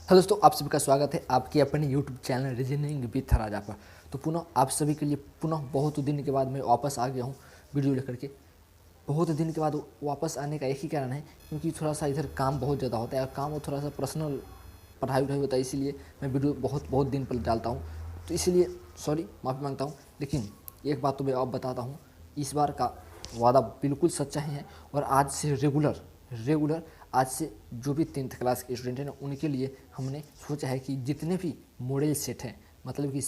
Hello दोस्तों, आप सभी का स्वागत है आपके अपने यूट्यूब चैनल रीजनिंग विद राजा पर। तो पुनः आप सभी के लिए बहुत दिन के बाद मैं वापस आ गया हूँ वीडियो लेकर के। बहुत दिन के बाद वापस आने का एक ही कारण है, क्योंकि थोड़ा सा इधर काम बहुत ज़्यादा होता है और काम और थोड़ा सा पर्सनल पढ़ाई वढ़ाई होता है, इसीलिए मैं वीडियो बहुत दिन पर डालता हूँ। तो इसीलिए सॉरी, माफ़ी मांगता हूँ। लेकिन एक बात तो मैं आप बताता हूँ, इस बार का वादा बिल्कुल सच्चा ही है। और आज से रेगुलर आज से जो भी 10th क्लास के स्टूडेंट हैं ना, उनके लिए हमने सोचा है कि जितने भी मॉडल सेट हैं, मतलब कि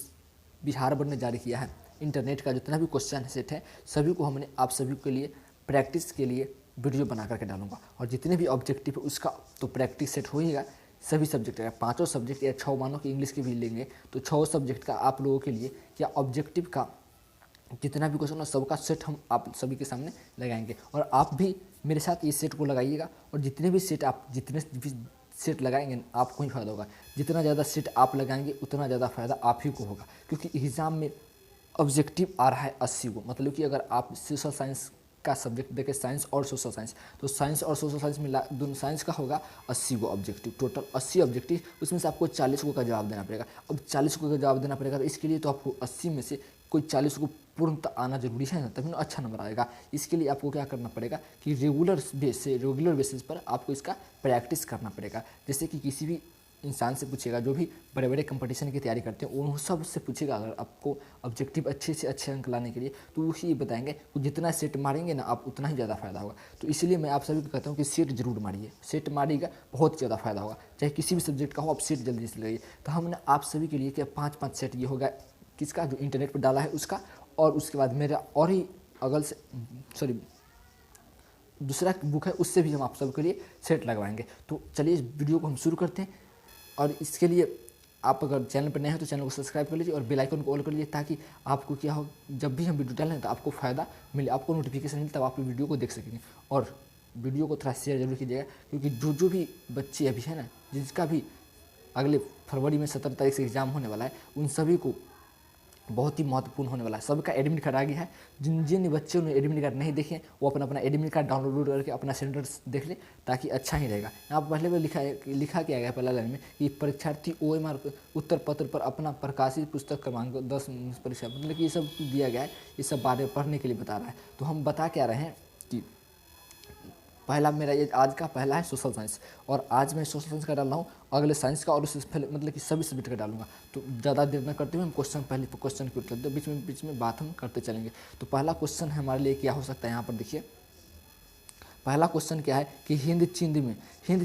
बिहार बोर्ड ने जारी किया है, इंटरनेट का जितना भी क्वेश्चन सेट है, सभी को हमने आप सभी के लिए प्रैक्टिस के लिए वीडियो बना करके डालूंगा। और जितने भी ऑब्जेक्टिव है उसका तो प्रैक्टिस सेट होएगा। सभी सब्जेक्ट का 5 सब्जेक्ट या 6 मानो कि इंग्लिश के भी लेंगे तो 6 सब्जेक्ट का आप लोगों के लिए क्या ऑब्जेक्टिव का जितना भी क्वेश्चन है सबका सेट हम आप सभी के सामने लगाएंगे। और आप भी मेरे साथ इस सेट को लगाइएगा। और जितने भी सेट लगाएंगे आपको ही फायदा होगा। जितना ज़्यादा सेट आप लगाएंगे उतना ज़्यादा फायदा आप ही को होगा, क्योंकि एग्ज़ाम में ऑब्जेक्टिव आ रहा है 80 को। मतलब कि अगर आप सोशल साइंस का सब्जेक्ट देखें, साइंस और सोशल साइंस, तो साइंस और सोशल साइंस में दोनों साइंस का होगा 80 को ऑब्जेक्टिव, टोटल 80 ऑब्जेक्टिव। उसमें से आपको 40 को का जवाब देना पड़ेगा। अब 40 को का जवाब देना पड़ेगा, तो इसके लिए तो आपको 80 में से कोई 40 को पूर्णतः आना जरूरी है ना, तभी ना अच्छा नंबर आएगा। इसके लिए आपको क्या करना पड़ेगा कि रेगुलर बेसिस पर आपको इसका प्रैक्टिस करना पड़ेगा। जैसे कि किसी भी इंसान से पूछेगा, जो भी बड़े बड़े कंपटीशन की तैयारी करते हैं उन सब से पूछेगा, अगर आपको ऑब्जेक्टिव अच्छे से अच्छे अंक लाने के लिए, तो वही बताएंगे कि जितना सेट मारेंगे ना आप उतना ही ज़्यादा फायदा होगा। तो इसलिए मैं आप सभी को कहता हूँ कि सेट जरूर मारिए, सेट मारिएगा बहुत ज़्यादा फायदा होगा। चाहे किसी भी सब्जेक्ट का हो, आप सेट जल्दी से लगाइए। तो हमने आप सभी के लिए क्या 5 सेट ये होगा किसका, जो इंटरनेट पर डाला है उसका, और उसके बाद मेरा और ही अगल से दूसरा बुक है, उससे भी हम आप सबके लिए सेट लगवाएंगे। तो चलिए इस वीडियो को हम शुरू करते हैं। और इसके लिए आप अगर चैनल पर नए हैं तो चैनल को सब्सक्राइब कर लीजिए और बेल आइकन को ऑल कर लीजिए, ताकि आपको क्या हो, जब भी हम वीडियो डालें तो आपको फ़ायदा मिले, आपको नोटिफिकेशन मिले, तब आप वीडियो को देख सकेंगे। और वीडियो को थोड़ा शेयर जरूर कीजिएगा, क्योंकि जो भी बच्चे अभी है ना, जिसका भी अगले फरवरी में 17 तारीख से एग्ज़ाम होने वाला है, उन सभी को बहुत ही महत्वपूर्ण होने वाला है। सबका एडमिट कार्ड आ गया है। जिन बच्चों ने एडमिट कार्ड नहीं देखे वो अपना एडमिट कार्ड डाउनलोड करके अपना सेंटर देख ले, ताकि अच्छा ही रहेगा। यहाँ पहले में लिखा किया गया पहला लाइन में कि परीक्षार्थी OMR उत्तर पत्र पर अपना प्रकाशित पुस्तक क्रमांक 10 परीक्षा, मतलब कि ये सब दिया गया है, ये सब बारे में पढ़ने के लिए बता रहा है। तो हम बता क्या रहे हैं कि पहला मेरा ये आज का पहला है सोशल साइंस, और आज मैं सोशल साइंस का डाल रहा हूँ, अगले साइंस का और उससे पहले मतलब कि सभी सब्जेक्ट का डालूंगा। तो ज़्यादा देर न करते हुए हम क्वेश्चन के उत्तर बीच में बात हम करते चलेंगे। तो पहला क्वेश्चन हमारे लिए क्या हो सकता है, यहाँ पर देखिए। पहला क्वेश्चन क्या है कि हिंद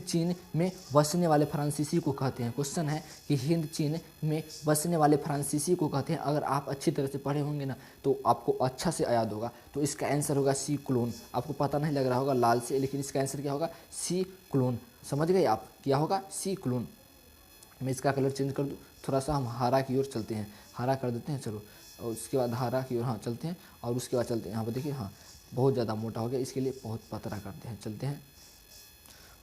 चीन में बसने वाले फ्रांसीसी को कहते हैं। क्वेश्चन है कि हिंद चीन में बसने वाले फ्रांसीसी को कहते हैं। अगर आप अच्छी तरह से पढ़े होंगे ना तो आपको अच्छा से याद होगा। तो इसका आंसर होगा सी क्लोन। आपको पता नहीं लग रहा होगा लाल से, लेकिन इसका आंसर क्या होगा, सी क्लोन। समझ गए आप, क्या होगा, सी क्लोन। मैं इसका कलर चेंज कर दूँ, थोड़ा सा हम हरा की ओर चलते हैं, हरा कर देते हैं, चलो। और उसके बाद हरा की ओर हाँ चलते हैं, और उसके बाद चलते हैं यहाँ पर देखिए, हाँ बहुत ज़्यादा मोटा हो गया, इसके लिए बहुत पतला करते हैं, चलते हैं।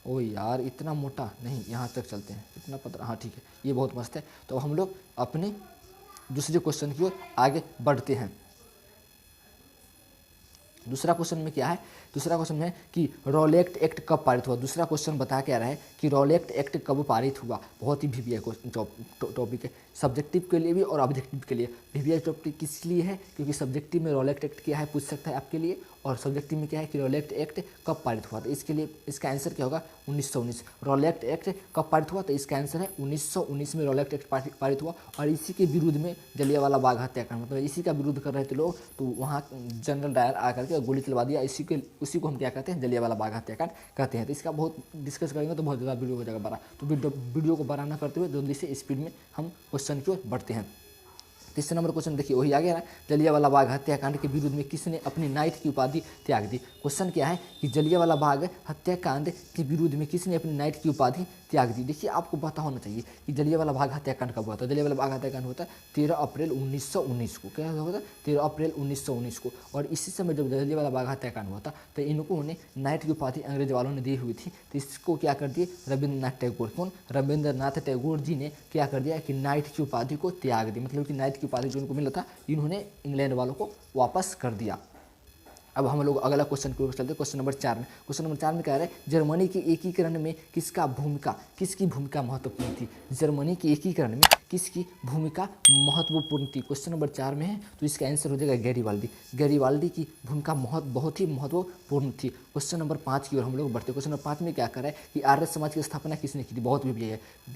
ओ यार इतना मोटा नहीं, यहाँ तक चलते हैं, इतना पतला, हाँ ठीक है, ये बहुत मस्त है। तो हम लोग अपने दूसरे क्वेश्चन की ओर आगे बढ़ते हैं। दूसरा क्वेश्चन में क्या है, दूसरा क्वेश्चन है कि रॉलेट एक्ट कब पारित हुआ। दूसरा क्वेश्चन बता क्या रहा है कि रॉलेट एक्ट कब पारित हुआ। बहुत ही VVI टॉपिक है, सब्जेक्टिव के लिए भी और ऑब्जेक्टिव के लिए। VVI टॉपिक किस लिए है, क्योंकि सब्जेक्टिव में रॉलेट एक्ट क्या है पूछ सकता है आपके लिए, और सब्जेक्टिव में क्या है कि रॉलेट एक्ट कब पारित हुआ। तो इसके लिए इसका आंसर क्या होगा, 1919। रॉलेट एक्ट कब पारित हुआ, तो इसका आंसर है 1919 में रॉलेट एक्ट पारित हुआ। और इसी के विरुद्ध में जलियांवाला बाग हत्याकांड, मतलब इसी का विरोध कर रहे थे लोग, तो वहाँ जनरल डायर आकर के गोली चलवा दिया। उसी को हम क्या कहते हैं, जलियांवाला बाग हत्याकांड कहते हैं। तो इसका बहुत डिस्कस करेंगे तो बहुत ज़्यादा वीडियो हो जाएगा बड़ा। तो वीडियो को बड़ा ना करते हुए जल्दी से स्पीड में हम क्वेश्चन की ओर बढ़ते हैं। तीसरा नंबर क्वेश्चन देखिए, वही आ गया ना, जलियांवाला बाग हत्याकांड के विरुद्ध में किसने अपनी नाइट की उपाधि त्याग दी। क्वेश्चन क्या है कि जलियांवाला बाग हत्याकांड के विरुद्ध में किसने अपनी नाइट की उपाधि त्याग दी। देखिए आपको पता होना चाहिए कि जलियांवाला बाग हत्याकांड कब हुआ था। जलियांवाला बाग हत्याकांड होता है 13 अप्रैल 1919 को। क्या होता है, 13 अप्रैल 1919 को। और इसी समय जब जलियांवाला बाग हत्याकांड हुआ था तो इनको नाइट की उपाधि अंग्रेज वालों ने दी हुई थी। तो इसको क्या कर दिए, रविंद्रनाथ टैगोर, कौन, रविंद्रनाथ टैगोर जी ने क्या कर दिया कि नाइट की उपाधि को त्याग दी। मतलब कि नाइट की उपाधि जो उनको मिला था, इन्होंने इंग्लैंड वालों को वापस कर दिया। अब हम लोग अगला क्वेश्चन की ओर चलते हैं, क्वेश्चन नंबर 4 में। क्वेश्चन नंबर 4 में कह रहा है जर्मनी के एकीकरण में किसकी भूमिका महत्वपूर्ण थी। जर्मनी के एकीकरण में किसकी भूमिका महत्वपूर्ण थी, क्वेश्चन नंबर 4 में है। तो इसका आंसर हो जाएगा गैरीवाल्दी की भूमिका बहुत ही महत्वपूर्ण थी। क्वेश्चन नंबर 5 की ओर हम लोग बढ़ते। क्वेश्चन नंबर 5 में क्या कर रहा है कि आर्य समाज की स्थापना किसने की थी। बहुत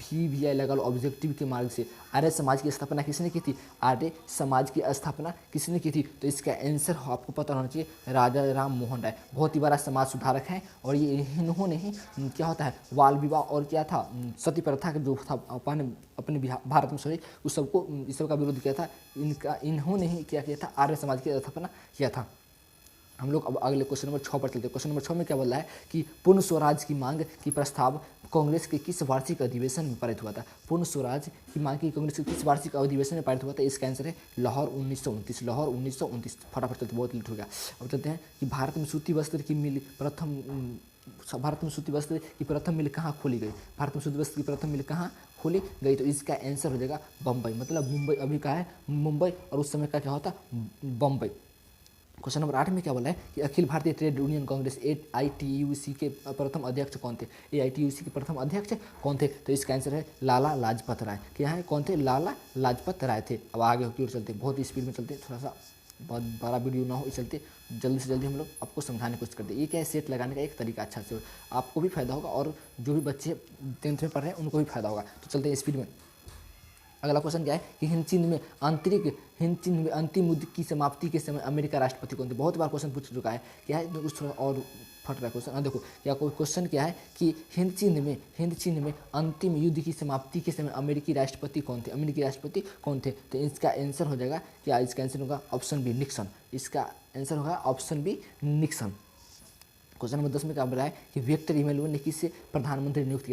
VVI लगा लो ऑब्जेक्टिव के मार्ग से। आर्य समाज की स्थापना किसने की थी, आर्य समाज की स्थापना किसने की थी। तो इसका आंसर आपको पता होना चाहिए, राजा राम मोहन राय। बहुत ही बड़ा समाज सुधारक है और ये इन्होंने ही क्या होता है बाल विवाह और क्या था सती प्रथा जो था अपने भारत में सॉरी उस सबको इस सब का विरोध किया था। इन्होंने ही क्या किया था, आर्य समाज की स्थापना किया था। हम लोग अब अगले क्वेश्चन नंबर 6 पर चलते हैं। क्वेश्चन नंबर 6 में क्या बोल रहा है कि पूर्ण स्वराज की मांग की प्रस्ताव कांग्रेस के किस वार्षिक अधिवेशन में पारित हुआ था। पूर्ण स्वराज की मांग की कांग्रेस के किस वार्षिक अधिवेशन में पारित हुआ था। इसका आंसर है लाहौर 1929। फटाफट चलते, बहुत लेट हो गया। अब चलते हैं कि भारत में सूती वस्त्र की मिल कहाँ खोली गई। भारत में सूती वस्त्र की प्रथम मिल कहाँ खोली गई। तो इसका आंसर हो जाएगा बम्बई। मतलब मुंबई अभी का है मुंबई और उस समय का क्या होता बम्बई। क्वेश्चन नंबर 8 में क्या बोला है कि Akhil Bharatiya trade union Congress AITUC के प्रथम अध्यक्ष कौन थे। AITUC के प्रथम अध्यक्ष कौन थे। तो इसका आंसर है लाला लाजपत राय। क्या है, कौन थे, लाला लाजपत राय थे। अब आगे की ओर चलते, बहुत स्पीड में चलते, थोड़ा सा बहुत बड़ा वीडियो ना हो, इस चलते जल्दी से जल्दी हम लोग आपको समझाने की कोशिश करते हैं। ये क्या है, सेट लगाने का एक तरीका अच्छा से आपको भी फायदा होगा और जो भी बच्चे 10th में पढ़ रहे हैं उनको भी फायदा होगा। तो चलते हैं स्पीड में। अगला क्वेश्चन क्या है कि हिंद चिन्ह में अंतिम युद्ध की समाप्ति के समय अमेरिका राष्ट्रपति कौन थे। बहुत बार क्वेश्चन पूछ चुका है। क्या है, कुछ थोड़ा और फट रहा है क्वेश्चन। देखो क्या क्वेश्चन क्या है कि हिंद चिन्ह में अंतिम युद्ध की समाप्ति के समय अमेरिकी राष्ट्रपति कौन थे। तो इसका आंसर हो जाएगा क्या, इसका आंसर होगा ऑप्शन बी निक्सन। इसका आंसर होगा option B Nixon. Question number 10 में क्या बोला है कि विक्टर इमैनुअल ने किसे प्रधानमंत्री नियुक्त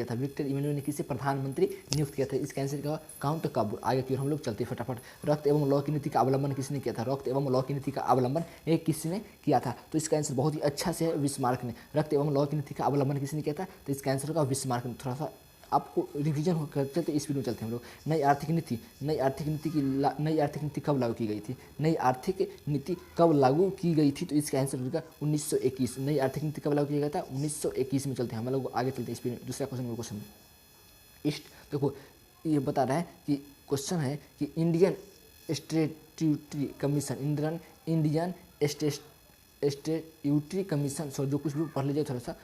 किया था। इसका आंसर क्या, काउंट कब। आगे की ओर हम लोग चलते फटाफट। रक्त एवं लौ की नीति का अवलंबन किसने किया था। किसने किया था। तो इसका आंसर बहुत ही अच्छा से है बिस्मार्क ने। रक्त एवं लौ की नीति का अवलंबन किसने किया था। तो इसका आंसर होगा बिस्मार्क ने। थोड़ा सा आपको रिवीजन होकर चलते स्पीड में चलते हैं हम लोग। नई आर्थिक नीति कब लागू की गई थी। तो इसका आंसर होगा 1921। नई आर्थिक नीति कब लागू किया गया था, 1921 में। चलते हैं हम लोग आगे चलते हैं स्पीड में। दूसरा क्वेश्चन ईस्ट, देखो ये बता रहा है कि क्वेश्चन है कि इंडियन स्टैट्यूटरी कमीशन जो कुछ भी पढ़ लीजिए थोड़ा सा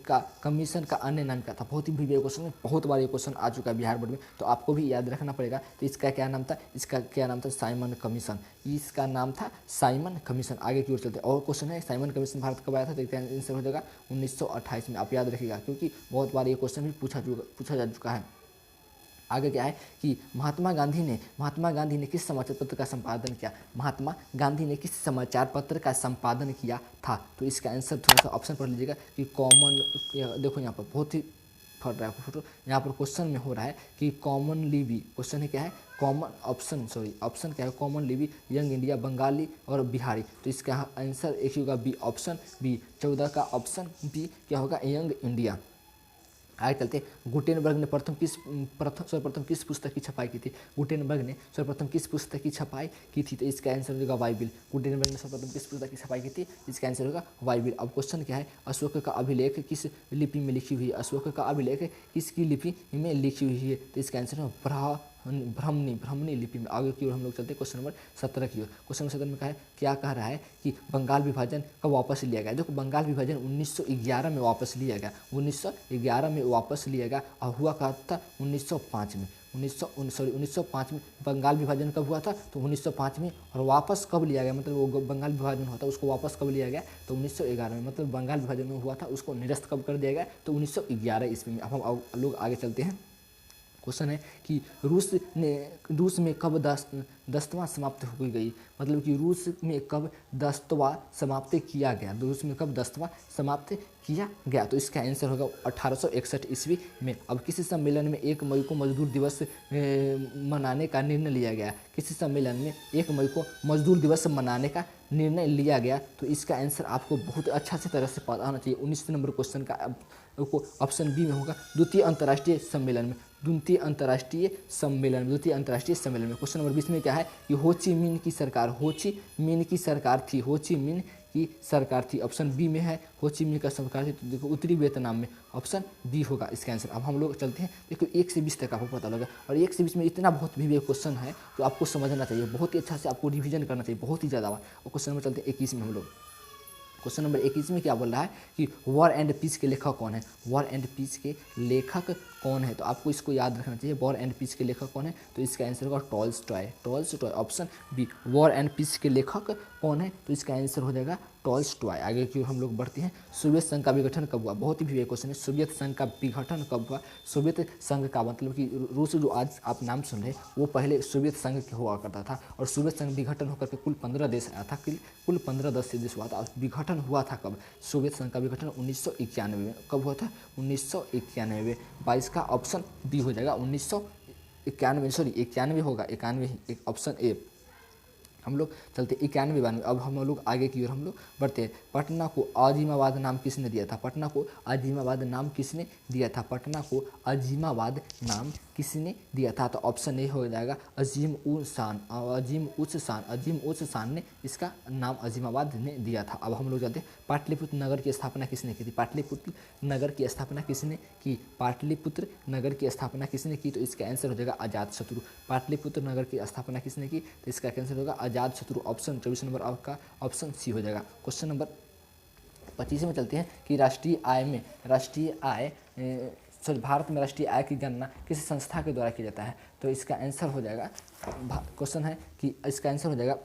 का कमीशन का अन्य नाम क्या था। बहुत ही प्रीवियस क्वेश्चन है, बहुत बार ये क्वेश्चन आ चुका है बिहार बोर्ड में, तो आपको भी याद रखना पड़ेगा। तो इसका क्या नाम था, साइमन कमीशन। इसका नाम था साइमन कमीशन। आगे की ओर चलते और क्वेश्चन है साइमन कमीशन भारत कब आया था। तो इसका आंसर हो जाएगा 1928 में। आप याद रखिएगा क्योंकि बहुत बार ये क्वेश्चन भी पूछा जा चुका है। आगे क्या है कि महात्मा गांधी ने किस समाचार पत्र का संपादन किया। महात्मा गांधी ने किस समाचार पत्र का संपादन किया था। तो इसका आंसर थोड़ा सा ऑप्शन पढ़ लीजिएगा कि कॉमन, देखो यहाँ पर बहुत ही फट रहा है फोटो। यहाँ पर क्वेश्चन में हो रहा है कि कॉमन लिबी, क्वेश्चन है क्या है ऑप्शन क्या है, common Libby, young India, Bengali और बिहारी। तो इसका आंसर एक होगा बी, ऑप्शन बी। 14 का ऑप्शन बी क्या होगा, यंग इंडिया। आगे चलते, गुटेनबर्ग ने सर्वप्रथम किस पुस्तक की छपाई की थी। गुटेनबर्ग ने सर्वप्रथम किस पुस्तक की छपाई की थी। तो इसका आंसर होगा बाइबिल। गुटेनबर्ग ने सर्वप्रथम किस पुस्तक की छपाई की थी, इसका आंसर होगा बाइबिल। अब क्वेश्चन क्या है, अशोक का अभिलेख किस लिपि में लिखी हुई है। अशोक का अभिलेख किसकी लिपि में लिखी हुई है। तो इसका आंसर है ब्राह्मणी लिपि में। आगे की ओर हम लोग चलते हैं क्वेश्चन नंबर 17 की ओर। क्वेश्चन नंबर 17 में क्या कह रहा है कि बंगाल विभाजन कब वापस लिया गया। देखो बंगाल विभाजन 1911 में वापस लिया गया। 1911 में वापस लिया गया और हुआ कहा था 1905 में। 1905 में बंगाल विभाजन कब हुआ था, तो 1905 में। और वापस कब लिया गया, मतलब वो बंगाल विभाजन हुआ था उसको वापस कब लिया गया, तो 1911 में। मतलब बंगाल विभाजन में हुआ था उसको निरस्त कब कर दिया गया, तो 1911 ईस्वी में। अब हम लोग आगे चलते हैं। क्वेश्चन है कि रूस में कब दस्तवा समाप्त हो गई। मतलब कि रूस में कब दस्तवा समाप्त किया गया। रूस में कब दस्तवा समाप्त किया गया। तो इसका आंसर होगा 1861 ईस्वी में। अब किसी सम्मेलन में 1 मई को मजदूर दिवस मनाने का निर्णय लिया गया। किसी सम्मेलन में 1 मई को मजदूर दिवस मनाने का निर्णय लिया गया। तो इसका आंसर आपको बहुत अच्छा से तरह से पता होना चाहिए। 19 नंबर क्वेश्चन का ऑप्शन बी में होगा द्वितीय अंतर्राष्ट्रीय सम्मेलन में। द्वितीय अंतर्राष्ट्रीय सम्मेलन में। क्वेश्चन नंबर 20 में क्या है कि हो ची मिन की सरकार थी। हो ची मिन की सरकार थी? ऑप्शन बी में है हो ची मिन्ह का सरकार थी, तो देखो उत्तरी वियतनाम में ऑप्शन बी होगा इसका आंसर। अब हम लोग चलते हैं, देखो 1 से 20 तक आपको पता लगा, और 1 से 20 में इतना बहुत भी क्वेश्चन है तो आपको समझना चाहिए, बहुत ही अच्छा से आपको रिवीजन करना चाहिए, बहुत ही ज़्यादा। और क्वेश्चन नंबर चलते हैं 21 में हम लोग। क्वेश्चन नंबर 21 में क्या बोल रहा है कि वॉर एंड पीस के लेखक कौन है? वॉर एंड पीस के लेखक कौन है? तो आपको इसको याद रखना चाहिए, वॉर एंड पीस के लेखक कौन है? तो इसका आंसर होगा Tolstoy. Tolstoy option B. War and Peace के लेखक कौन है? तो इसका आंसर हो जाएगा टॉल्स्टॉय। आगे की ओर हम लोग बढ़ते हैं। सोवियत संघ का विघटन कब हुआ? बहुत ही भी क्वेश्चन है, सोवियत संघ का विघटन कब हुआ? सोवियत संघ का मतलब कि रूस जो आज आप नाम सुन रहे वो पहले सोवियत संघ के हुआ करता था, और सोवियत संघ विघटन होकर के कुल 15 देश आया था, कुल 15 देश हुआ था। और विघटन हुआ था कब? सोवियत संघ का विघटन 1991 में। कब हुआ था? 1991 में। 22 का ऑप्शन बी हो जाएगा, 1991, सॉरी 91 होगा, 91 एक ऑप्शन ए। हम लोग चलते 91 92। अब हम लोग आगे की ओर हम लोग बढ़ते हैं। पटना को अजीमाबाद नाम किसने दिया था? पटना को अजीमाबाद नाम किसने दिया था? पटना को अजीमाबाद नाम किसने दिया था? तो ऑप्शन ए हो जाएगा अजीम उल शान। अजीम उस शान ने इसका नाम अजीमाबाद ने दिया था। अब हम लोग चलते हैं, पाटलिपुत्र नगर की स्थापना किसने की थी? पाटलिपुत्र नगर की स्थापना किसने की? पाटलिपुत्र नगर की स्थापना किसने की? तो इसका आंसर हो जाएगा अजातशत्रु। पाटलिपुत्र नगर की स्थापना किसने की? तो इसका आंसर होगा अजातशत्रु। ऑप्शन 24 नंबर आपका ऑप्शन सी हो जाएगा। क्वेश्चन नंबर 25 में चलते हैं कि भारत में राष्ट्रीय आय की गणना किस संस्था के द्वारा किया जाता है? तो इसका आंसर हो जाएगा, क्वेश्चन है कि इसका आंसर हो जाएगा,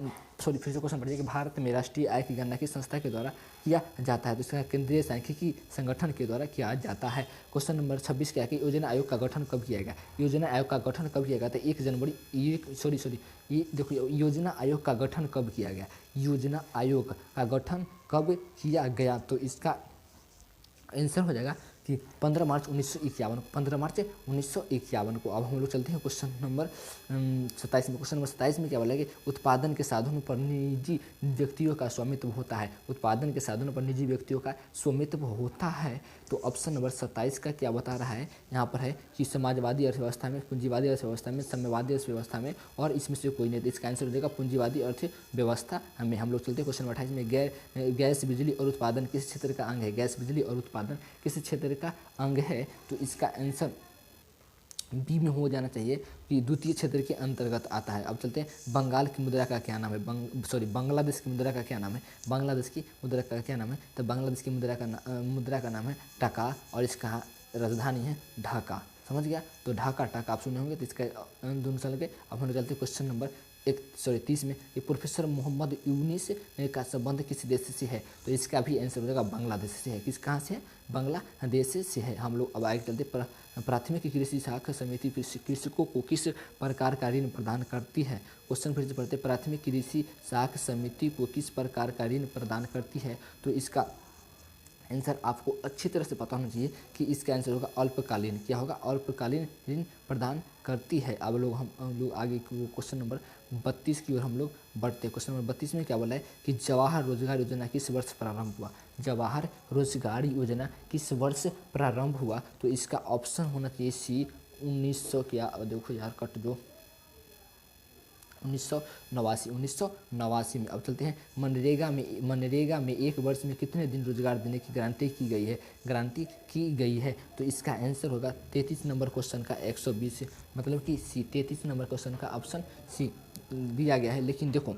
सॉरी फिर से क्वेश्चन पढ़िए कि भारत में राष्ट्रीय आय की गणना किस संस्था के द्वारा किया जाता है? तो इसका केंद्रीय सांख्यिकी संगठन के द्वारा किया जाता है। क्वेश्चन नंबर 26 क्या है कि योजना आयोग का गठन कब किया गया? योजना आयोग का गठन कब किया गया? तो 1 जनवरी ये देखो, योजना आयोग का गठन कब किया गया? योजना आयोग का गठन कब किया गया? तो इसका आंसर हो जाएगा कि 15 मार्च 1951, 15 मार्च 1951 को। अब हम लोग चलते हैं क्वेश्चन नंबर 27 में। क्वेश्चन नंबर 27 में क्या बोला कि उत्पादन के साधनों पर निजी व्यक्तियों का स्वामित्व होता है? उत्पादन के साधनों पर निजी व्यक्तियों का स्वामित्व होता है। तो ऑप्शन नंबर 27 का क्या बता रहा है? यहाँ पर है कि समाजवादी अर्थव्यवस्था में, पूंजीवादी अर्थव्यवस्था में, साम्यवादी अर्थव्यवस्था में, और इसमें से कोई नहीं। तो इसका आंसर हो जाएगा पूंजीवादी अर्थव्यवस्था में। हम लोग चलते हैं क्वेश्चन नंबर 28 में। गैस बिजली और उत्पादन किस क्षेत्र का अंग है? गैस बिजली और उत्पादन किस क्षेत्र का अंग है? तो इसका आंसर बी में हो जाना चाहिए कि द्वितीय क्षेत्र के अंतर्गत आता है। अब चलते हैं, बंगाल की मुद्रा का क्या नाम है? बांग्लादेश की मुद्रा का क्या नाम है? बांग्लादेश की मुद्रा का क्या नाम है? तो बांग्लादेश की मुद्रा का नाम है टका, और इसका राजधानी है ढाका। समझ गया? तो ढाका टाका आप सुने होंगे, तो इसका दोनों साल के। अब हम चलते हैं क्वेश्चन नंबर 30 में कि प्रोफेसर मोहम्मद यूनिस का संबंध किस देश से है? तो इसका भी आंसर हो जाएगा बांग्लादेश से है। किस कहाँ से है? बांग्लादेश से है। हम लोग अब आगे चलते, प्राथमिक कृषि शाखा समिति कृषकों को किस प्रकार का ऋण प्रदान करती है? क्वेश्चन फिर से पढ़ते, प्राथमिक कृषि शाखा समिति को किस प्रकार का ऋण प्रदान करती है? तो इसका आंसर आपको अच्छी तरह से पता होना चाहिए कि इसका आंसर होगा अल्पकालीन। क्या होगा? अल्पकालीन ऋण प्रदान करती है। अब हम लोग आगे क्वेश्चन नंबर 32 की ओर हम लोग बढ़ते हैं। क्वेश्चन नंबर 32 में क्या बोला है कि जवाहर रोजगार योजना किस वर्ष प्रारंभ हुआ? जवाहर रोजगार योजना किस वर्ष प्रारंभ हुआ? तो इसका ऑप्शन होना चाहिए सी, 1900 क्या, देखो यार कट दो, 1989 में। अब चलते हैं, मनरेगा में 1 वर्ष में कितने दिन रोजगार देने की गारंटी की गई है? तो इसका आंसर होगा 33 नंबर क्वेश्चन का 120, मतलब कि सी, 33 नंबर क्वेश्चन का ऑप्शन सी दिया गया है। लेकिन देखो,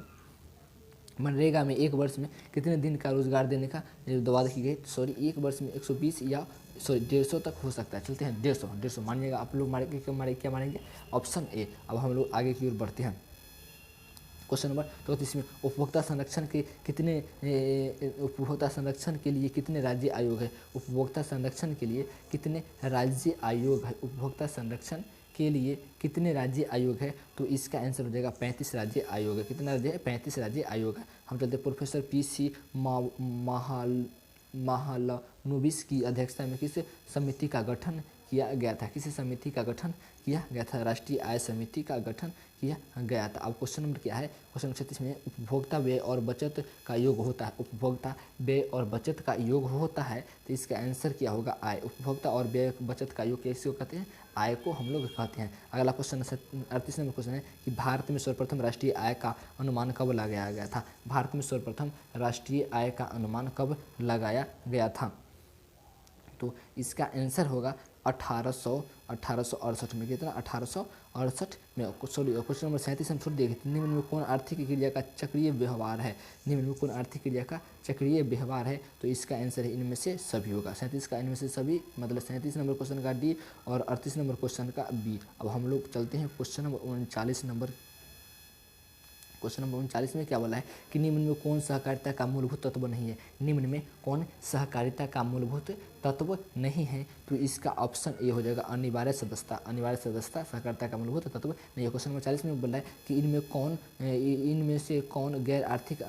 मनरेगा में 1 वर्ष में कितने दिन का रोजगार देने का वादा की गई? सॉरी 1 वर्ष में 120 या 150 तक हो सकता है। चलते हैं 150 मानिएगा आप लोग, क्या मानेंगे? Option A. अब हम लोग आगे की ओर बढ़ते हैं। क्वेश्चन नंबर 34 में उपभोक्ता संरक्षण के लिए कितने राज्य आयोग है? उपभोक्ता संरक्षण के लिए कितने राज्य आयोग है? उपभोक्ता संरक्षण के लिए कितने राज्य आयोग है? तो इसका आंसर हो जाएगा 35 राज्य आयोग है। कितना राज्य है? 35 राज्य आयोग है। हम चलते प्रोफेसर PC महालनोबिस की अध्यक्षता में किस समिति का गठन किया गया था? किसी समिति का गठन किया गया था? राष्ट्रीय आय समिति का गठन किया गया था। अब क्वेश्चन नंबर क्या है? क्वेश्चन 36 में उपभोक्ता व्यय और बचत का योग होता है। उपभोक्ता व्यय और बचत का योग होता है, तो इसका आंसर क्या होगा? आय। उपभोक्ता और व्यय बचत का योग कैसे कहते हैं? आय को हम लोग कहते हैं। अगला क्वेश्चन 38 नंबर क्वेश्चन है कि भारत में सर्वप्रथम राष्ट्रीय आय का अनुमान कब लगाया गया था? भारत में सर्वप्रथम राष्ट्रीय आय का अनुमान कब लगाया गया था? तो इसका आंसर होगा 1868 में। कितना? 1868 में। सॉरी, क्वेश्चन नंबर 37 हम छोड़ दिए। निम्न में कौन आर्थिक क्रिया का चक्रीय व्यवहार है? निम्न में कौन आर्थिक क्रिया का चक्रीय व्यवहार है? तो इसका आंसर है इनमें से सभी होगा। 37 का इनमें से सभी, मतलब 37 नंबर क्वेश्चन का डी और 38 नंबर क्वेश्चन का बी। अब हम लोग चलते हैं question number 39 number. Question number 39 में क्या बोला है कि निम्न में कौन सहकारिता का मूलभूत तत्व नहीं है? निम्न में कौन सहकारिता का मूलभूत तत्व नहीं है? तो इसका ऑप्शन ए हो जाएगा अनिवार्य सदस्यता। अनिवार्य सदस्यता सहकारिता का मूलभूत तत्व नहीं है। क्वेश्चन नंबर 40 में बोला है कि इनमें से कौन गैर आर्थिक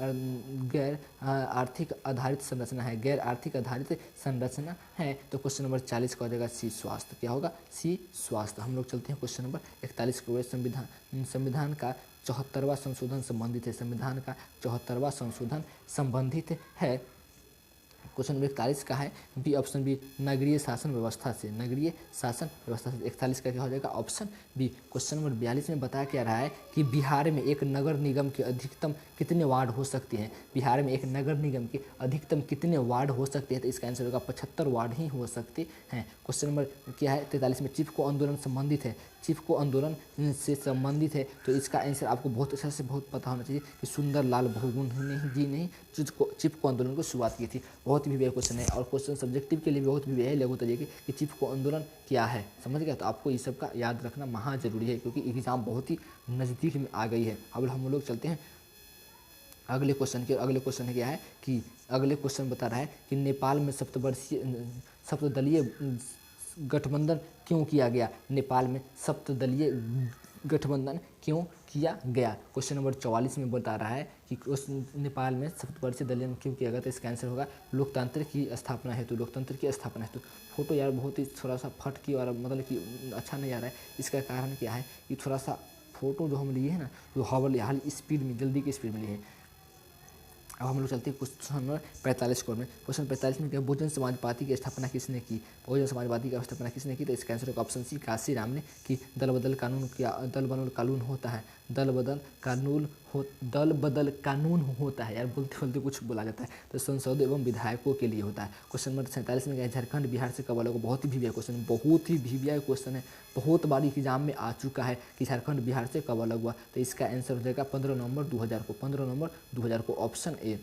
आधारित संरचना है? गैर आर्थिक आधारित संरचना है। तो क्वेश्चन नंबर 40 का हो जाएगा सी स्वास्थ्य। क्या होगा? सी स्वास्थ्य। हम लोग चलते हैं क्वेश्चन नंबर 41 को। संविधान का 74वां संशोधन संबंधित है। संविधान का 74वां संशोधन संबंधित है। क्वेश्चन नंबर 41 का है बी, ऑप्शन बी, नगरीय शासन व्यवस्था से। नगरीय शासन व्यवस्था से। 41 का क्या हो जाएगा? Option B. क्वेश्चन नंबर 42 में बताया क्या रहा है कि बिहार में एक नगर निगम के अधिकतम कितने वार्ड हो सकते हैं? बिहार में एक नगर निगम के अधिकतम कितने वार्ड हो सकते हैं? तो इसका आंसर होगा 75 वार्ड ही हो सकते हैं। क्वेश्चन नंबर क्या है? 43 में चिपको आंदोलन संबंधित है। चिपको आंदोलन से संबंधित है, तो इसका आंसर आपको बहुत अच्छा से बहुत पता होना चाहिए कि सुंदरलाल बहुगुणा जी ने चिपको आंदोलन को शुरुआत की थी। बहुत भी व्यय क्वेश्चन है और क्वेश्चन सब्जेक्टिव के लिए बहुत भी व्यय है लघु तरीके कि चिपको आंदोलन क्या है, समझ गया? तो आपको ये सब का याद रखना महा जरूरी है क्योंकि एग्जाम बहुत ही नज़दीक में आ गई है। अब हम लोग चलते हैं अगले क्वेश्चन के। अगले क्वेश्चन क्या है कि अगले क्वेश्चन बता रहा है कि नेपाल में सप्तदलीय गठबंधन क्यों किया गया? नेपाल में सप्तदलीय गठबंधन क्यों किया गया? क्वेश्चन नंबर 44 में बता रहा है कि नेपाल में सप्तवर्षीय दलीय क्यों किया गया? तो इसका आंसर होगा लोकतंत्र की स्थापना हेतु। लोकतंत्र की स्थापना हेतु। फोटो यार बहुत ही थोड़ा सा फट की और मतलब कि अच्छा नहीं आ रहा है। इसका कारण क्या है कि थोड़ा सा फोटो जो हम लिए हैं ना, जो हाल स्पीड में, जल्दी की स्पीड में लिए हैं। अब हम लोग चलते हैं क्वेश्चन नंबर 45 को में। क्वेश्चन 45 में क्या? बहुजन समाज पार्टी की स्थापना किसने की? बहुजन समाज पार्टी की स्थापना किसने की? तो इसका आंसर होगा ऑप्शन सी, काशी राम ने की। दल बदल कानून होता है। दल बदल कानून होता है यार, बोलते बोलते कुछ बोला जाता है। तो सांसदों एवं विधायकों के लिए होता है। क्वेश्चन नंबर 47 में क्या है? झारखंड बिहार से कब अलग? बहुत ही वीवीआई क्वेश्चन, बहुत ही वीवीआई क्वेश्चन है, बहुत बार एग्जाम में आ चुका है कि झारखंड बिहार से कब अलग हुआ? तो इसका आंसर हो जाएगा 15 नवंबर 2000 को। 15 नवंबर 2000 को, ऑप्शन ए।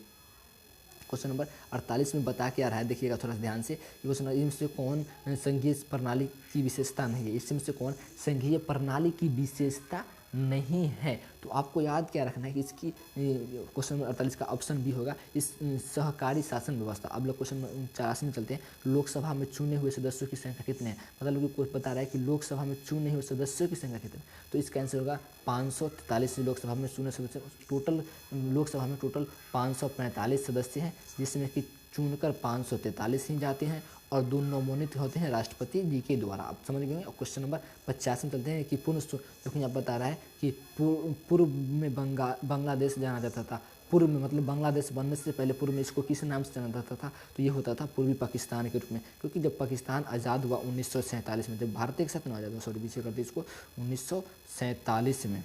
क्वेश्चन नंबर 48 में बता क्या रहा है, देखिएगा थोड़ा सा ध्यान से। क्वेश्चन इनमें से कौन संघीय प्रणाली की विशेषता नहीं है? इसमें से कौन संघीय प्रणाली की विशेषता नहीं है? तो आपको याद क्या रखना है कि इसकी क्वेश्चन नंबर 48 का ऑप्शन बी होगा इस सहकारी शासन व्यवस्था। अब लोग क्वेश्चन 84 में चलते हैं। लोकसभा में चुने हुए सदस्यों की संख्या कितने हैं? मतलब कि कोई बता रहा है कि लोकसभा में चुने हुए सदस्यों की संख्या कितने? तो इसका आंसर होगा 543। लोकसभा में चुने सदस्य टोटल, लोकसभा में टोटल 545 सदस्य हैं, जिसमें कि चुनकर 543 ही जाते हैं और 2 नवमोनित होते हैं राष्ट्रपति जी के द्वारा। आप समझ गए। क्वेश्चन नंबर 50 में चलते हैं कि देखो यहाँ बता रहा है कि पूर्व में बांग्लादेश जाना जाता था। पूर्व में मतलब बांग्लादेश बनने से पहले पूर्व में इसको किस नाम से जाना जाता था? तो ये होता था पूर्वी पाकिस्तान के रूप में, क्योंकि जब पाकिस्तान आज़ाद हुआ 1947 में, जब भारत एक साथ में आज़ाद हुआ, सॉरी पीछे करते इसको, 1947 में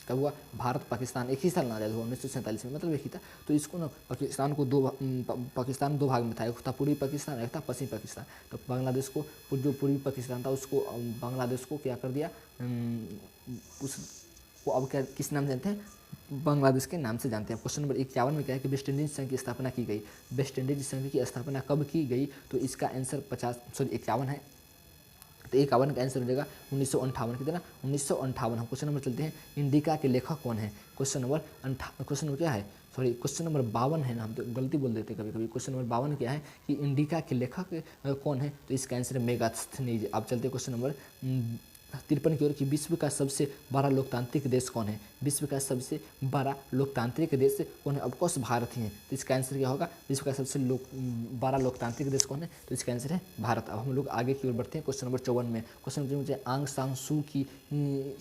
कब हुआ? भारत पाकिस्तान एक ही साल आज़ाद हुआ 1947 में, मतलब एक ही था। तो इसको ना पाकिस्तान दो भाग में था, एक था पूर्वी पाकिस्तान, एक था पश्चिमी पाकिस्तान। तो बांग्लादेश को, जो पूर्वी पाकिस्तान था उसको, बांग्लादेश को क्या कर दिया, उसको अब क्या किस नाम से जानते हैं? बांग्लादेश के नाम से जानते हैं। क्वेश्चन नंबर 51 में क्या है कि वेस्ट इंडीज संघ की स्थापना की गई? वेस्ट इंडीज संघ की स्थापना कब की गई? तो इसका आंसर 51 है। तो 51 का आंसर हो जाएगा 1958। कितना? 1958। हम क्वेश्चन नंबर चलते हैं, इंडिका के लेखक कौन है? क्वेश्चन नंबर क्या है? सॉरी क्वेश्चन नंबर 52 है ना, हम तो गलती बोल देते कभी कभी। क्वेश्चन नंबर 52 क्या है कि इंडिका के लेखक कौन है? तो इसका आंसर है मेगास्थनीज। आप चलते हैं क्वेश्चन नंबर 53 की ओर कि विश्व का सबसे बड़ा लोकतांत्रिक देश कौन है। विश्व का सबसे बड़ा लोकतांत्रिक देश कौन है। ऑफकोर्स भारत ही है। तो इसका आंसर क्या होगा, विश्व का सबसे बड़ा लोकतांत्रिक देश कौन है, तो इसका आंसर है भारत। अब हम लोग आगे की ओर बढ़ते हैं क्वेश्चन नंबर 54 में। क्वेश्चन नंबर 54 आंग सान सू की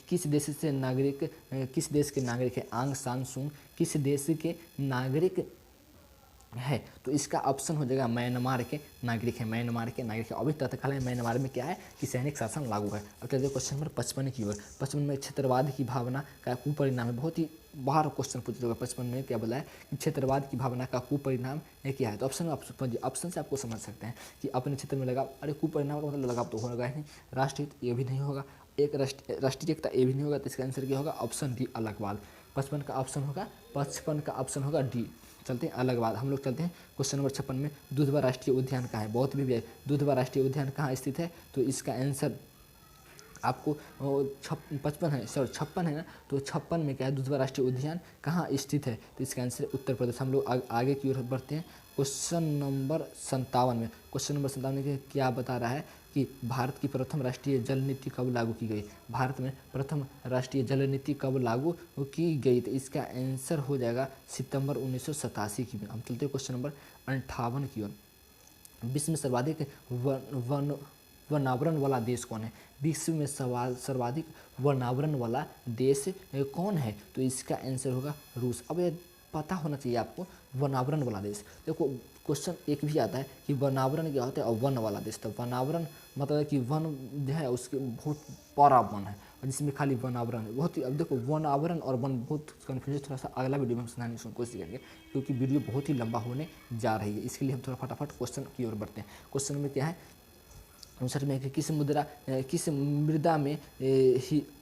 किस देश से नागरिक किस देश के नागरिक है। आंग सान सू किस देश के नागरिक है, तो इसका ऑप्शन हो जाएगा म्यांमार के नागरिक है। म्यांमार के नागरिक है। अभी तत्काल है म्यांमार में क्या है कि सैनिक शासन लागू है। अब चलते क्वेश्चन नंबर 55 की ओर। 55 में क्षेत्रवाद की भावना का कुपरिणाम है। बहुत ही बाहर क्वेश्चन पूछ होगा। 55 में क्या बोला है कि क्षेत्रवाद की भावना का कुपरिणाम है क्या है। तो ऑप्शन से आपको समझ सकते हैं कि अपने क्षेत्र में लगाव। अरे कुपरिणाम का मतलब लगाव तो होगा ही नहीं। राष्ट्रहित ये भी नहीं होगा, एक राष्ट्रीय एकता ये भी नहीं होगा। तो इसका आंसर क्या होगा, ऑप्शन डी अलगवाद। 55 का ऑप्शन होगा डी। चलते हैं अलगवाद। हम लोग चलते हैं क्वेश्चन नंबर 56 में। दुधवा राष्ट्रीय उद्यान कहाँ है। बहुत भी दुधवा राष्ट्रीय उद्यान कहाँ स्थित है, तो इसका आंसर आपको 55 है, सॉरी 56 है ना। तो 56 में क्या है, दुधवा राष्ट्रीय उद्यान कहाँ स्थित है, तो इसका आंसर है उत्तर प्रदेश। हम लोग आगे की ओर बढ़ते हैं क्वेश्चन नंबर 57 में। क्वेश्चन नंबर 57 में क्या बता रहा है कि भारत की प्रथम राष्ट्रीय जल नीति कब लागू की गई। भारत में प्रथम राष्ट्रीय जल नीति कब लागू की गई, तो इसका आंसर हो जाएगा सितंबर 1987 की में। हम चलते हैं क्वेश्चन नंबर 58 की ओर। विश्व में सर्वाधिक वनावरण वाला देश कौन है। विश्व में सर्वाधिक वनावरण वाला देश कौन है, तो इसका आंसर होगा रूस। अब ये पता होना चाहिए आपको, वनावरण वाला देश। देखो क्वेश्चन एक भी आता है कि वनावरण क्या होता है और वन वाला देश। तो वनावरण मतलब कि वन जो है उसके बहुत बड़ा वन है और जिसमें खाली वनावरण है बहुत ही। अब देखो वनावरण और वन बहुत कन्फ्यूजन, थोड़ा सा अगला वीडियो में हम सुनाने की कोशिश करेंगे क्योंकि वीडियो बहुत ही लंबा होने जा रही है। इसके लिए हम थोड़ा फटाफट क्वेश्चन की ओर बढ़ते हैं। क्वेश्चन में क्या है 59 में कि किस मृदा में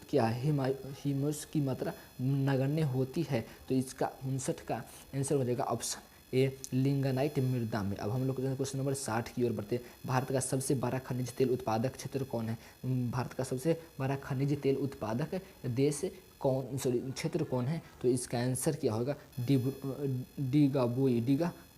क्या ह्यूमस की मात्रा नगण्य होती है, तो इसका 59 का आंसर हो जाएगा ऑप्शन ए लिंगानाइट मृदा में। अब हम लोग क्वेश्चन नंबर 60 की ओर बढ़ते हैं। भारत का सबसे बड़ा खनिज तेल उत्पादक क्षेत्र कौन है। भारत का सबसे बड़ा खनिज तेल उत्पादक देश क्षेत्र कौन है, तो इसका आंसर क्या होगा डीगा बोई।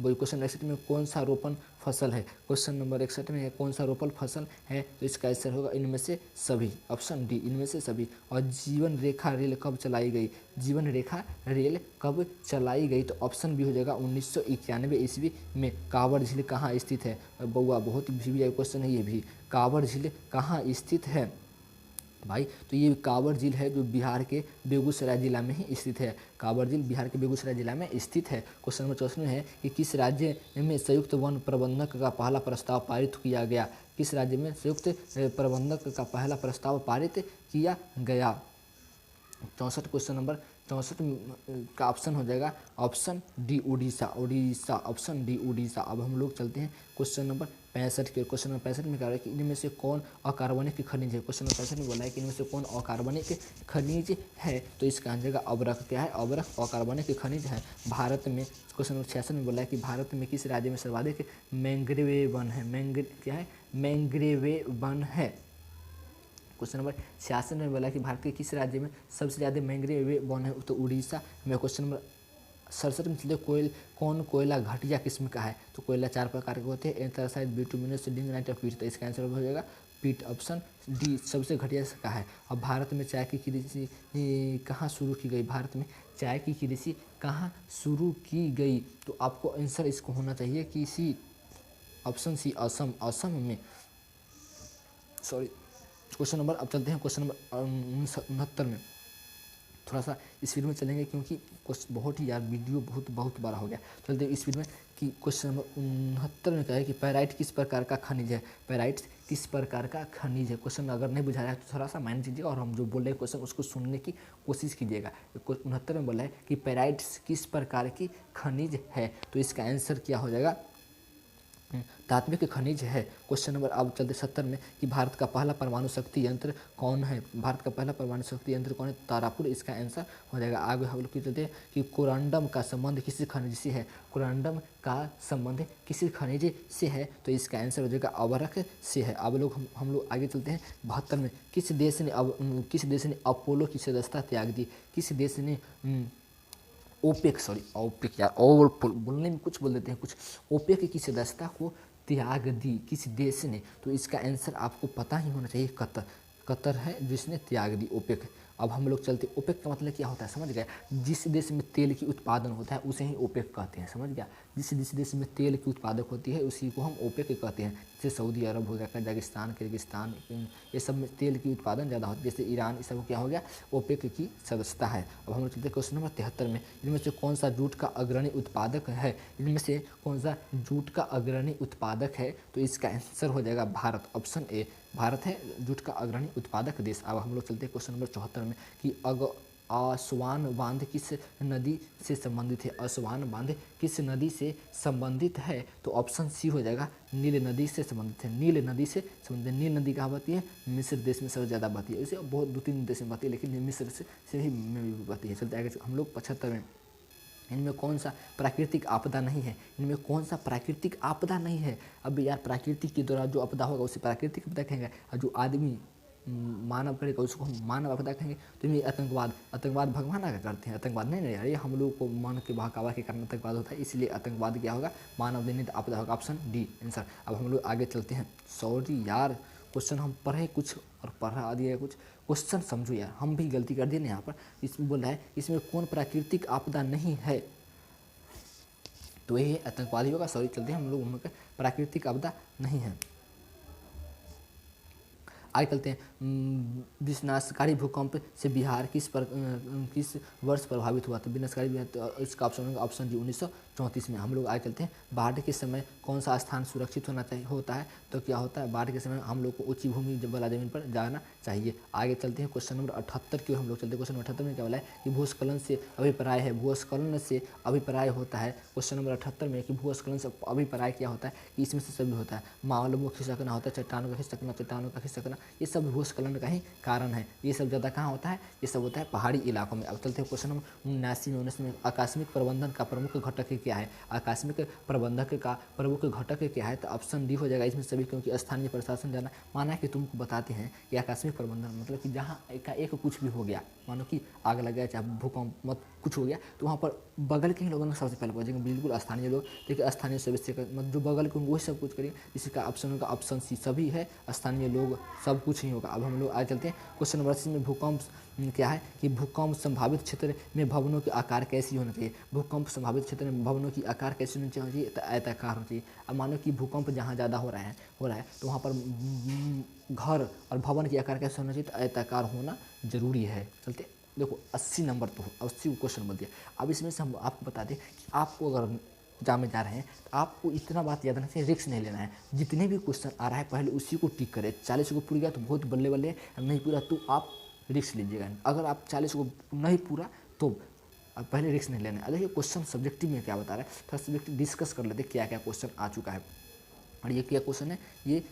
क्वेश्चन 61 में कौन सा रोपण फसल है। क्वेश्चन नंबर 61 में कौन सा रोपण फसल है, तो इसका आंसर होगा इनमें से सभी, ऑप्शन डी इनमें से सभी। और जीवन रेखा रेल कब चलाई गई। जीवन रेखा रेल कब चलाई गई, तो ऑप्शन बी हो जाएगा 1991 ईस्वी में। कांवड़ झील कहाँ स्थित है। बउआ बहुत ही क्वेश्चन है ये भी। कांवड़ झील कहाँ स्थित है भाई, तो ये कांवड़ झील है जो बिहार के बेगूसराय जिला में ही स्थित है। कांवड़ झील बिहार के बेगूसराय जिला में स्थित है। क्वेश्चन नंबर 64 में है कि किस राज्य में संयुक्त वन प्रबंधक का पहला प्रस्ताव पारित किया गया। किस राज्य में संयुक्त प्रबंधक का पहला प्रस्ताव पारित किया गया। 64 क्वेश्चन नंबर 64 का ऑप्शन हो जाएगा option D Orissa. Option D Orissa. अब हम लोग चलते हैं क्वेश्चन नंबर 65 के। क्वेश्चन नंबर 65 में क्या है कि इनमें से कौन अकार्बनिक खनिज है। क्वेश्चन नंबर 65 में बोला है कि इनमें से कौन अकार्बनिक खनिज है, तो इसका आंसर का अबरख क्या है, अबरख अकार्बनिक खनिज है भारत में। क्वेश्चन नंबर 66 में बोला है कि भारत में किस राज्य में सर्वाधिक मैंग्रोव वन है। क्या है, मैंग्रोव वन है। क्वेश्चन नंबर 66 में बोला कि भारत के किस राज्य में सबसे ज़्यादा मैंग्रोव वन है, तो उड़ीसा में। क्वेश्चन नंबर 67 में चलिए कौन कोयला घटिया किस्म का है, तो कोयला 4 प्रकार के होते हैं, एंथ्रासाइट, बिटुमिनस, लिग्नाइट और पीट। तो इसका आंसर हो जाएगा पीट, ऑप्शन डी सबसे घटिया का है। अब भारत में चाय की कृषि कहाँ शुरू की गई। भारत में चाय की कृषि कहाँ शुरू की गई, तो आपको आंसर इसको होना चाहिए कि सी, ऑप्शन सी असम में, सॉरी। क्वेश्चन नंबर, अब चलते हैं क्वेश्चन नंबर 69 में। थोड़ा सा स्पीड में चलेंगे क्योंकि बहुत ही यार वीडियो बहुत बड़ा हो गया। चलते हैं स्पीड में कि क्वेश्चन नंबर 69 में क्या है कि पैराइट किस प्रकार का खनिज है। पैराइट किस प्रकार का खनिज है। क्वेश्चन अगर नहीं बुझा रहा है तो थोड़ा सा माइंड कीजिएगा और हम जो बोल रहे हैं क्वेश्चन उसको सुनने की कोशिश कीजिएगा। 69 में बोला है कि पैराइट किस प्रकार की खनिज है, तो इसका आंसर क्या हो जाएगा धात्विक खनिज है। क्वेश्चन नंबर अब चलते 70 में कि भारत का पहला परमाणु शक्ति यंत्र कौन है। भारत का पहला परमाणु शक्ति यंत्र कौन है, तारापुर, इसका आंसर हो जाएगा। आगे हम लोग चलते हैं कि कोरंडम का संबंध किस खनिज से है। कोरंडम का संबंध किस खनिज से है, तो इसका आंसर हो जाएगा अबरख से है। अब लोग हम लोग आगे चलते हैं 72 में। किस देश ने अपोलो की सदस्यता त्याग दी। किस देश ने ओपेक यार और बोलने में कुछ बोल देते हैं कुछ। ओपेक की सदस्यता को त्याग दी किस देश ने, तो इसका आंसर आपको पता ही होना चाहिए कतर है जिसने त्याग दी ओपेक। अब हम लोग चलते, ओपेक का मतलब क्या होता है समझ गए, जिस देश में तेल की उत्पादन होता है उसे ही ओपेक कहते हैं, समझ गया। जिस देश में तेल की उत्पादक होती है उसी को हम ओपेक कहते हैं। जैसे सऊदी अरब हो गया, कजाकिस्तान, किर्गिस्तान, ये सब में तेल की उत्पादन ज़्यादा होती है। जैसे ईरान, ये सब क्या हो गया, ओपेक की सदस्यता है। अब हम लोग चलते क्वेश्चन नंबर 73 में, इनमें से कौन सा जूट का अग्रणी उत्पादक है, इनमें से कौन सा जूट का अग्रणी उत्पादक है, तो इसका आंसर हो जाएगा भारत, ऑप्शन ए भारत है जूट का अग्रणी उत्पादक देश। अब हम लोग चलते हैं क्वेश्चन नंबर 74 में कि आसवान बांध किस नदी से संबंधित है, आसवान बांध किस नदी से संबंधित है, तो ऑप्शन सी हो जाएगा नील नदी से संबंधित है, नील नदी से संबंधित। नील नदी कहाँ बहती है, मिस्र देश में सबसे ज़्यादा बहती है, इसे बहुत 2-3 देश में बहती है, लेकिन मिस्र से ही में बहती है। चलते आगे हम लोग 75 में, इनमें कौन सा प्राकृतिक आपदा नहीं है, इनमें कौन सा प्राकृतिक आपदा नहीं है। अब यार प्राकृतिक के द्वारा जो आपदा होगा उसे प्राकृतिक आपदा कहेंगे, और जो आदमी मानव करेगा उसको हम मानव आपदा कहेंगे। तो ये आतंकवाद भगवान आगे करते हैं, आतंकवाद नहीं यार, ये हम लोग को मन के बहकावा के कारण आतंकवाद होता है, इसलिए आतंकवाद क्या होगा, मानव निर्मित आपदा होगा, ऑप्शन डी आंसर। अब हम लोग आगे चलते हैं। सॉरी यार, क्वेश्चन हम पढ़े कुछ और पढ़ा दिया कुछ, क्वेश्चन समझो यार, हम भी गलती कर दिए ना यहाँ पर। इसमें बोल रहा है इसमें कौन प्राकृतिक आपदा नहीं है, तो ये आतंकवादी होगा। सॉरी, चलते हैं हम लोग उनका प्राकृतिक आपदा नहीं है। आगे चलते हैं, विनाशकारी भूकंप से बिहार किस वर्ष प्रभावित हुआ था, विनाशकारी बिहार, तो इसका ऑप्शन होगा ऑप्शन डी 1934 में। हम लोग आगे चलते हैं, बाढ़ के समय कौन सा स्थान सुरक्षित होता है, तो क्या होता है, बाढ़ के समय हम लोग को ऊंची भूमि वाला जमीन पर जाना चाहिए। आगे चलते हैं क्वेश्चन नंबर 78 की ओर हम लोग चलते हैं। क्वेश्चन नंबर 78 में क्या बोला है कि भूस्खलन से अभिप्राय है, भूस्खलन से अभिप्राय होता है। क्वेश्चन नंबर 78 में कि भूस्खलन से अभिप्राय क्या होता है, कि इसमें से सभी होता है, मालूम खिसकना होता है, चट्टानों का खिसकना, ये सब भूस्खलन का ही कारण है। ये सब ज़्यादा कहाँ होता है, ये सब होता है पहाड़ी इलाकों में। अब चलते हैं क्वेश्चन नंबर 79 में, आकस्मिक प्रबंधन का प्रमुख घटक क्या है, आकस्मिक प्रबंधक का प्रमुख घटक क्या है, तो ऑप्शन डी हो जाएगा इसमें सभी, क्योंकि स्थानीय प्रशासन जाना। माना कि तुमको बताते हैं कि आकस्मिक प्रबंधन मतलब कि जहाँ एक कुछ भी हो गया, मानो कि आग लग गया, चाहे भूकंप मत कुछ हो गया, तो वहाँ पर बगल के ही लोगों ने सबसे पहले पहुँचेंगे, बिल्कुल स्थानीय लोग, देखिए स्थानीय सदस्य मतलब जो बगल के वही सब कुछ करेंगे। इसका ऑप्शन होगा ऑप्शन सी सभी है, स्थानीय लोग सब कुछ ही होगा। अब हम लोग आगे चलते हैं क्वेश्चन नंबर 80 में, भूकंप क्या है कि भूकंप संभावित क्षेत्र में भवनों के आकार कैसी होना चाहिए, भूकंप संभावित क्षेत्र में भवनों की आकार कैसी होनी चाहिए, तो आयताकार होना चाहिए। अब मानो कि भूकंप जहाँ ज़्यादा हो रहा है तो वहाँ पर घर और भवन की आकार कैसे होना चाहिए, तो आयताकार होना जरूरी है। चलते देखो 80 नंबर तो 80 क्वेश्चन बोल दिया। अब इसमें से हम आपको बता दें कि आपको अगर एग्जाम में जा रहे हैं तो आपको इतना बात याद रखना चाहिए, रिस्क नहीं लेना है। जितने भी क्वेश्चन आ रहा है पहले उसी को टिक करें। 40 को पूरा गया तो बहुत बल्ले बल्ले, नहीं पूरा तो आप रिस्क लीजिएगा। अगर आप 40 को नहीं पूरा तो पहले रिस्क नहीं लेना है। देखिए क्वेश्चन सब्जेक्टिव में क्या बता रहा है, थोड़ा सब्जेक्टिव डिस्कस कर लेते क्या क्या क्वेश्चन आ चुका है। और ये क्या क्वेश्चन है, ये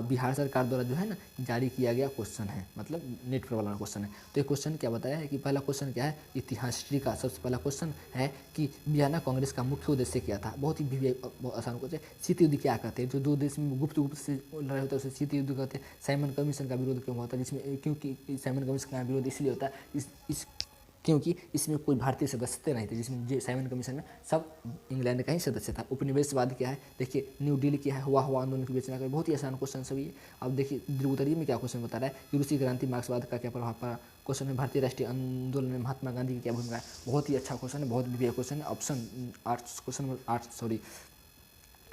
बिहार सरकार द्वारा जो है ना जारी किया गया क्वेश्चन है, मतलब नेट पर वाला क्वेश्चन है। तो ये क्वेश्चन क्या बताया है कि पहला क्वेश्चन क्या है, इतिहास हिस्ट्री का सबसे पहला क्वेश्चन है कि बियाना कांग्रेस का मुख्य उद्देश्य क्या था। बहुत ही आसान क्वेश्चन। शीत युद्ध क्या कहते हैं, जो दो देश में गुप्त से लड़ाई होता है उसे शीत युद्ध कहते हैं। साइमन कमीशन का विरोध क्यों होता है, जिसमें क्योंकि साइमन कमीशन का विरोध इसलिए होता है क्योंकि इसमें कोई भारतीय सदस्य नहीं थे, जिसमें जो साइमन कमीशन में सब इंग्लैंड का ही सदस्य था। उपनिवेशवाद क्या है, देखिए न्यू डील क्या है, हुआ आंदोलन की बेचना का, बहुत ही आसान क्वेश्चन सभी है। अब देखिए द्विउत्तरीय में क्या क्वेश्चन बता रहा है कि रूसी क्रांति मार्क्सवाद का क्या प्रभाव पड़ा। क्वेश्चन है भारतीय राष्ट्रीय आंदोलन में महात्मा गांधी की क्या भूमिका है। बहुत ही अच्छा क्वेश्चन है, बहुत विवेक क्वेश्चन है। Option arts, question number 8 sorry,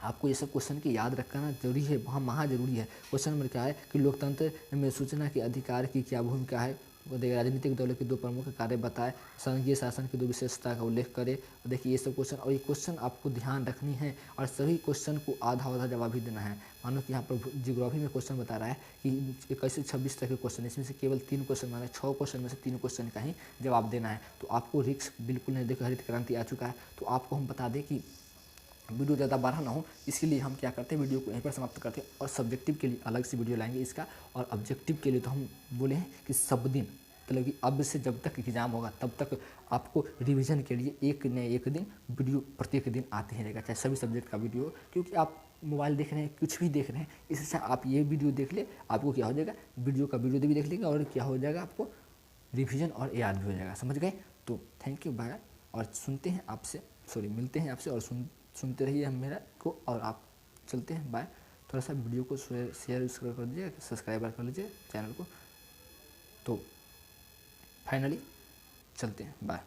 आपको ये सब क्वेश्चन की याद रखना जरूरी है, वहाँ महा जरूरी है। क्वेश्चन नंबर क्या है कि लोकतंत्र में सूचना के अधिकार की क्या भूमिका है। देखिए राजनीतिक दलों के 2 प्रमुख कार्य बताए, संघीय शासन की 2 विशेषता का उल्लेख करें। देखिए ये सब क्वेश्चन, और ये क्वेश्चन आपको ध्यान रखनी है और सभी क्वेश्चन को आधा जवाब ही देना है। मानो कि यहाँ पर जियोग्राफी में क्वेश्चन बता रहा है कि 21 से 26 तक के क्वेश्चन, इसमें से केवल 3 क्वेश्चन, माना 6 क्वेश्चन में से 3 क्वेश्चन का ही जवाब देना है। तो आपको रिस्क बिल्कुल नहीं। देखो हरित क्रांति आ चुका है, तो आपको हम बता दें कि वीडियो ज़्यादा बड़ा ना हो, इसके लिए हम क्या करते हैं, वीडियो को यहीं पर समाप्त करते हैं और सब्जेक्टिव के लिए अलग से वीडियो लाएंगे इसका। और ऑब्जेक्टिव के लिए तो हम बोले हैं कि सब दिन, मतलब कि अब से जब तक एग्जाम होगा तब तक आपको रिवीजन के लिए एक न एक दिन वीडियो प्रत्येक दिन आते ही रहेगा, चाहे सभी सब्जेक्ट का वीडियो। क्योंकि आप मोबाइल देख रहे हैं, कुछ भी देख रहे हैं, इससे आप ये वीडियो देख ले, आपको क्या हो जाएगा, वीडियो का वीडियो भी देख लेंगे और क्या हो जाएगा, आपको रिवीजन और याद भी हो जाएगा। समझ गए। तो थैंक यू, बाय। और सुनते हैं आपसे, मिलते हैं आपसे और सुनते रहिए हम मेरा को, और आप चलते हैं, बाय। थोड़ा सा वीडियो को शेयर कर दीजिए, सब्सक्राइबर कर लीजिए चैनल को। तो फाइनली चलते हैं, बाय।